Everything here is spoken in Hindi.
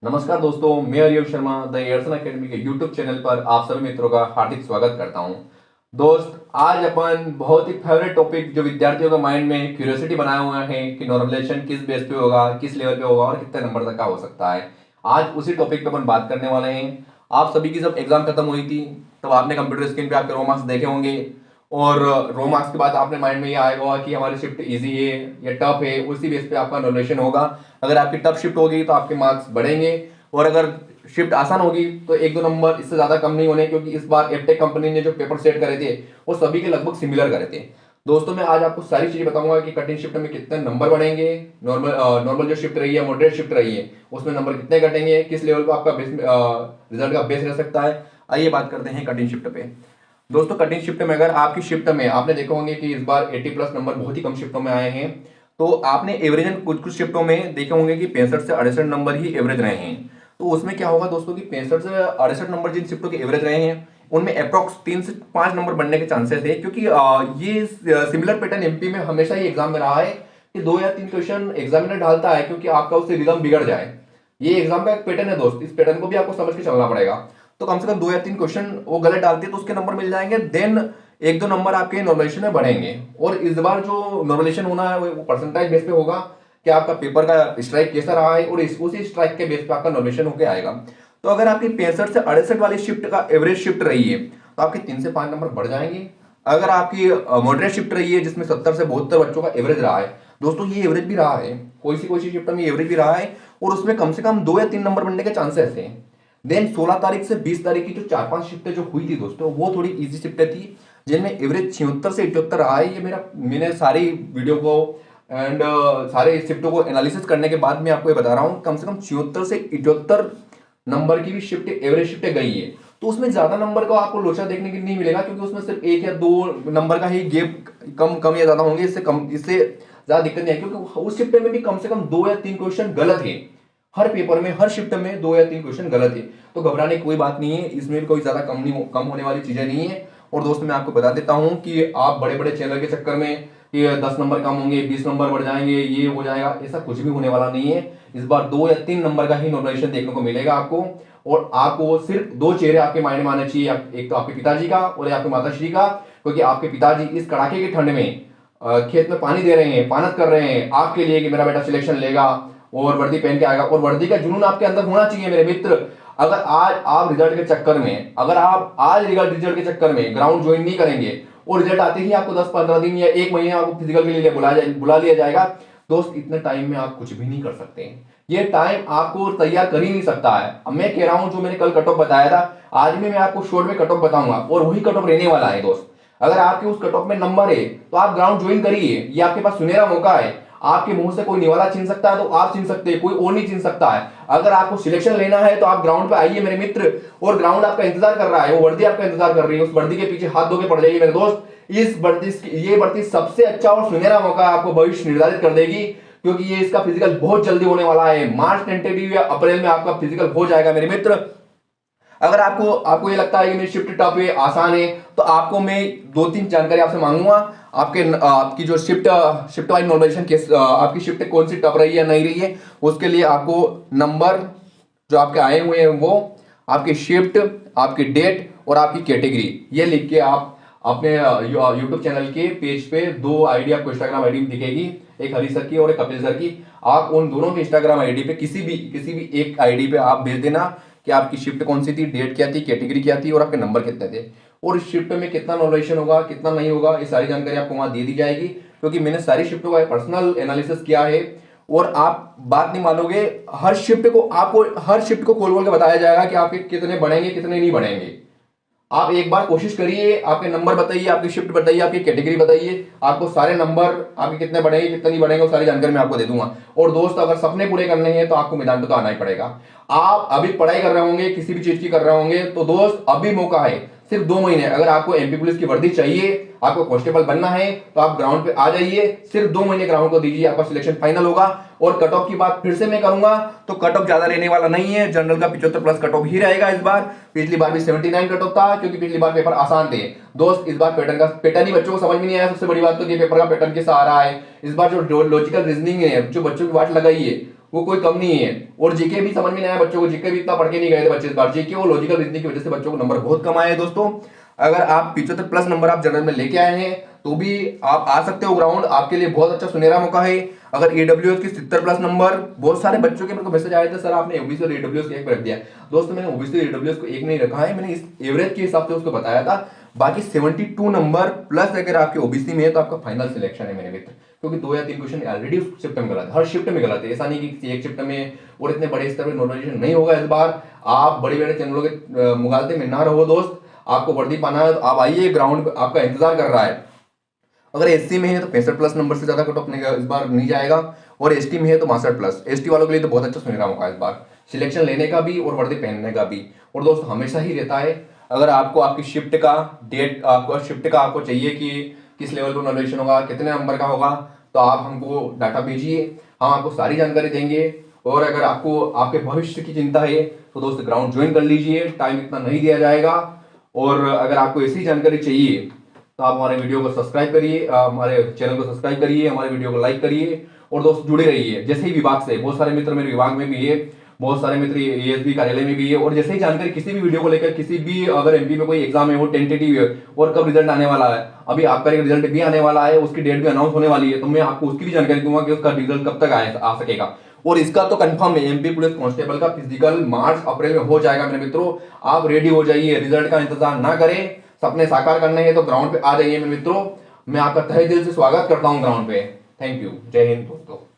नमस्कार दोस्तों, मैं अरियम शर्मा द एयरसन अकेडमी के यूट्यूब चैनल पर आप सभी मित्रों का हार्दिक स्वागत करता हूं। दोस्त, आज अपन बहुत ही फेवरेट टॉपिक जो विद्यार्थियों के माइंड में क्यूरियोसिटी बनाया हुआ है कि नॉर्मलाइजेशन किस बेस पे होगा, किस लेवल पे होगा और कितने नंबर तक का हो सकता है। आज उसी टॉपिक पे अपन बात करने वाले हैं। आप सभी की जब एग्जाम खत्म हुई थी तब आपने कंप्यूटर स्क्रीन पे आपके रो मार्क्स देखे होंगे और रो मार्क्स के बाद आपने माइंड में ये आएगा होगा कि हमारी शिफ्ट इजी है या टफ है। उसी बेस पे आपका नॉर्मलाइजेशन होगा। अगर आपकी टफ शिफ्ट होगी तो आपके मार्क्स बढ़ेंगे और अगर शिफ्ट आसान होगी तो एक दो नंबर इससे ज्यादा कम नहीं होने, क्योंकि इस बार एफटेक कंपनी ने जो पेपर सेट करे थे वो सभी के लगभग सिमिलर करे थे। दोस्तों, मैं आज आपको सारी चीजें बताऊंगा कि कटिंग शिफ्ट में कितने नंबर बढ़ेंगे, नॉर्मल जो शिफ्ट रही है, मॉडरेट शिफ्ट रही है, उसमें नंबर कितने घटेंगे, किस लेवल पे आपका रिजल्ट का बेस रह सकता है। आइए बात करते हैं कटिंग शिफ्ट पे। दोस्तों, कटिंग शिफ्ट में अगर आपकी शिफ्ट में आपने देखा होंगे कि इस बार 80 प्लस नंबर बहुत ही कम शिफ्टों में आए हैं, तो आपने एवरेजन कुछ कुछ शिफ्टों में देखे होंगे कि 65 से 68 नंबर ही एवरेज रहे हैं। तो उसमें क्या होगा दोस्तों कि 65 से 68 नंबर जिन शिफ्टों के एवरेज रहे हैं उनमें अप्रोक्स 3 से 5 नंबर बढ़ने के चांसेस है, क्योंकि ये सिमिलर पैटर्न एमपी में हमेशा ही एग्जाम में रहा है कि 2 या 3 क्वेश्चन एग्जामिनर डालता है क्योंकि आपका उससे रिदम बिगड़ जाए। ये एग्जाम का एक पैटर्न है दोस्त, इस पैटर्न को भी आपको समझ के चलना पड़ेगा। तो कम से कम 2 या 3 क्वेश्चन वो गलत डालती है तो उसके नंबर मिल जाएंगे, देन एक दो नंबर आपके नॉर्मलाइजेशन में बढ़ेंगे। और इस बार जो नॉर्मलाइजेशन होना है वो परसेंटाइज बेस पे होगा कि आपका पेपर का स्ट्राइक कैसा रहा है और उसी स्ट्राइक के बेस पे आपका नॉर्मलाइजेशन होकर आएगा। तो अगर आपकी 65 से 68 वाली शिफ्ट का एवरेज शिफ्ट रही है तो आपके 3 से 5 नंबर बढ़ जाएंगे। अगर आपकी मॉडरेट शिफ्ट रही है जिसमें 70 से 72 बच्चों का एवरेज रहा है, दोस्तों ये एवरेज भी रहा है, कोई सी शिफ्ट में एवरेज भी रहा है और उसमें कम से कम 2 या 3 नंबर बनने के चांसेस हैं। देन 16 तारीख से 20 तारीख की जो 4-5 शिफ्टें जो हुई थी दोस्तों, वो थोड़ी इजी शिफ्टें थी जिनमें एवरेज 76 से 78 रहा है। ये मैंने सारी वीडियो को एंड सारे शिफ्टों को एनालिसिस करने के बाद मैं आपको ये बता रहा हूँ, कम से कम 76 से 78 नंबर की भी शिफ्ट एवरेज शिफ्टें गई है। तो उसमें ज्यादा नंबर का आपको लोचा देखने को नहीं मिलेगा, क्योंकि उसमें सिर्फ 1 या 2 नंबर का ही गेप कम कम या ज्यादा होंगे। इससे ज्यादा दिक्कत नहीं है, क्योंकि उस शिफ्ट में भी कम से कम 2 या 3 क्वेश्चन गलत है। हर पेपर में हर शिफ्ट में 2 या 3 क्वेश्चन गलत है। तो घबराने की कोई बात नहीं है, इसमें भी कोई ज्यादा कम होने वाली चीजें नहीं है। और दोस्तों, मैं आपको बता देता हूं कि आप बड़े बड़े चैनल के चक्कर में कि 10 नंबर कम होंगे, 20 नंबर बढ़ जाएंगे, ये हो जाएगा, ऐसा कुछ भी होने वाला नहीं है। इस बार 2 या 3 नंबर का ही नॉर्मलाइजेशन देखने को मिलेगा आपको। और आपको सिर्फ 2 चेहरे आपके माइंड में आने चाहिए, एक तो आपके पिताजी का और एक आपके माताश्री का, क्योंकि आपके पिताजी इस कड़ाके की ठंड में खेत में पानी दे रहे हैं, पानत कर रहे हैं आपके लिए कि मेरा बेटा सिलेक्शन लेगा और वर्दी पहन के आएगा। और वर्दी का जुनून आपके अंदर होना चाहिए मेरे मित्र। अगर आज आप रिजल्ट के चक्कर में, अगर आप आज रिजल्ट के चक्कर में ग्राउंड ज्वाइन नहीं करेंगे और रिजल्ट आते ही आपको 10-15 दिन या 1 महीने आपको फिजिकल के लिए बुला लिया जाएगा, दोस्त इतने टाइम में आप कुछ भी नहीं कर सकते हैं। ये टाइम आपको तैयार कर ही नहीं सकता है। अब मैं कह रहा हूं, जो मैंने कल कट ऑफ बताया था, आज भी मैं आपको शॉर्ट में कट ऑफ बताऊंगा और वही कट ऑफ रहने वाला है दोस्त। अगर आपके उस कट ऑफ में नंबर है तो आप ग्राउंड ज्वाइन करिए, ये आपके पास सुनहरा मौका है। आपके मुंह से कोई निवाला छीन सकता है तो आप छीन सकते हैं, कोई और नहीं छीन सकता है। अगर आपको सिलेक्शन लेना है तो आप ग्राउंड पे आइए मेरे मित्र, और ग्राउंड आपका इंतजार कर रहा है, वो वर्दी आपका इंतजार कर रही है। उस वर्दी के पीछे हाथ धो के पड़ जाइए मेरे दोस्त। ये वर्दी सबसे अच्छा और सुनहरा मौका आपको भविष्य निर्धारित कर देगी, क्योंकि ये इसका फिजिकल बहुत जल्दी होने वाला है। मार्च टेंटेटिव या अप्रैल में आपका फिजिकल हो जाएगा मेरे मित्र। अगर आपको आपको ये लगता है कि मेरी शिफ्ट टफ है, आसान है, तो आपको मैं 2-3 जानकारी आपसे मांगूंगा। आपकी जो शिफ्ट वाइज नॉर्मलाइजेशन आपकी शिफ्ट कौन सी टफ रही है या नहीं रही है, उसके लिए आपको नंबर जो आपके आए हुए हैं वो, आपकी शिफ्ट, आपकी डेट और आपकी कैटेगरी, ये लिख के आप अपने यूट्यूब चैनल के पेज पे 2 आईडी आपको इंस्टाग्राम आईडी दिखेगी, एक हरी सर की और एक कपिल सर की। आप उन दोनों की इंस्टाग्राम आईडी पे किसी भी एक आईडी पे आप भेज देना कि आपकी शिफ्ट कौन सी थी, डेट क्या थी, कैटेगरी क्या थी और आपके नंबर कितने थे, और इस शिफ्ट में कितना नॉर्मलाइजेशन होगा, कितना नहीं होगा, ये सारी जानकारी आपको वहां दे दी जाएगी। क्योंकि मैंने सारी शिफ्टों का पर्सनल एनालिसिस किया है और आप बात नहीं मानोगे, हर शिफ्ट को खोल खोल के बताया जाएगा कि आपके कितने बढ़ेंगे, कितने नहीं बढ़ेंगे। आप एक बार कोशिश करिए, आपके नंबर बताइए, आपकी शिफ्ट बताइए, आपकी कैटेगरी बताइए, आपको सारे नंबर आपके कितने बढ़ेंगे, कितने नहीं बढ़ेंगे, वो सारी जानकारी मैं आपको दे दूंगा। और दोस्त, अगर सपने पूरे करने हैं तो आपको मैदान पे तो आना ही पड़ेगा। आप अभी पढ़ाई कर रहे होंगे, किसी भी चीज की कर रहे होंगे, तो दोस्त अभी मौका है, सिर्फ 2 महीने। अगर आपको एमपी पुलिस की वर्दी चाहिए, आपको कांस्टेबल बनना है, तो आप ग्राउंड पे आ जाइए। सिर्फ 2 महीने ग्राउंड को दीजिए, आपका सिलेक्शन फाइनल होगा। और कट ऑफ की बात फिर से मैं करूंगा, तो कट ऑफ ज्यादा लेने वाला नहीं है, जनरल का 75 प्लस कट ऑफ ही रहेगा इस बार। पिछली बार भी 79 कट ऑफ था, क्योंकि पिछली बार पेपर आसान थे दोस्त। इस बार पैटर्न ही बच्चों को समझ में नहीं आया। सबसे बड़ी बात तो ये पेपर का पैटर्न कैसा आ रहा है। इस बार जो लॉजिकल रीजनिंग है, जो बच्चों की वाट लगाई है, वो कोई कम नहीं है। और जीके भी समझ में नहीं आया बच्चों को, जीके भी इतना पढ़ के नहीं गए थे बच्चे इस बार, जीके और लॉजिकल रीजनिंग की वजह से बच्चों को नंबर बहुत कम आए हैं दोस्तों। अगर आप 75+ नंबर आप जनरल में लेके आए हैं तो भी आप आ सकते हो ग्राउंड, आपके लिए बहुत अच्छा सुनहरा मौका है। अगर ईडब्ल्यूएस की 70+ नंबर, बहुत सारे बच्चों के मेरे को मैसेज आए थे सर आपने ओबीसी और ईडब्ल्यूएस को एक में रख दिया। दोस्तों मैंने ओबीसी और ईडब्ल्यूएस को एक नहीं रखा है, मैंने इस एवरेज के हिसाब से उसको बताया था। बाकी 72 नंबर प्लस अगर आपके ओबीसी में है तो आपका फाइनल सिलेक्शन है मेरे मित्र, क्योंकि 2 या 3 क्वेश्चन ऑलरेडी उस शिफ्ट में गलत है, हर शिफ्ट में गलत है, ऐसा नहीं कि किसी एक शिफ्ट में और इतने बड़े स्तर पर नॉर्मलाइजेशन नहीं होगा इस बार। आप बड़े बड़े चैनलों के मुगालते में ना रहो दोस्त, आपको वर्दी पाना है तो आप आइए, ग्राउंड आपका इंतजार कर रहा है। अगर एससी में है तो 65+ नंबर से ज्यादा कट ऑफ इस बार नहीं जाएगा, और एसटी में है तो 62+। एसटी वालों के लिए तो बहुत अच्छा सुनहरा मौका है इस बार सिलेक्शन लेने का भी और वर्दी पहनने का भी। और दोस्त हमेशा ही रहता है, अगर आपको आपकी शिफ्ट का डेट, आपको शिफ्ट का आपको चाहिए कि किस लेवल पर नॉमिनेशन होगा, कितने नंबर का होगा, तो आप हमको डाटा भेजिए, हम आपको सारी जानकारी देंगे। और अगर आपको आपके भविष्य की चिंता है तो दोस्त ग्राउंड ज्वाइन कर लीजिए, टाइम इतना नहीं दिया जाएगा। और अगर आपको ऐसी जानकारी चाहिए तो आप हमारे वीडियो को सब्सक्राइब करिए, हमारे चैनल को सब्सक्राइब करिए, हमारे वीडियो को लाइक करिए, और दोस्त जुड़े रहिए। जैसे ही विभाग से, बहुत सारे मित्र मेरे विभाग में भी है, बहुत सारे मित्र एएसबी कार्यालय में भी है, और जैसे ही जानकारी किसी भी वीडियो को लेकर, किसी भी अगर एमपी में कोई एग्जाम है वो टेंटेटिव है और कब रिजल्ट आने वाला है, अभी आपका रिजल्ट भी आने वाला है, उसकी डेट भी अनाउंस होने वाली है, तो मैं आपको उसकी भी जानकारी दूंगा कि उसका रिजल्ट कब तक आ सकेगा। और इसका तो कंफर्म है, एमपी पुलिस कांस्टेबल का फिजिकल मार्च अप्रैल में हो जाएगा मेरे मित्रों, आप रेडी हो जाइए, रिजल्ट का इंतजार ना करें। सपने साकार करने हैं तो ग्राउंड पे आ जाइए मेरे मित्रों, मैं आपका तहे दिल से स्वागत करता हूं ग्राउंड पे। थैंक यू, जय हिंद दोस्तों।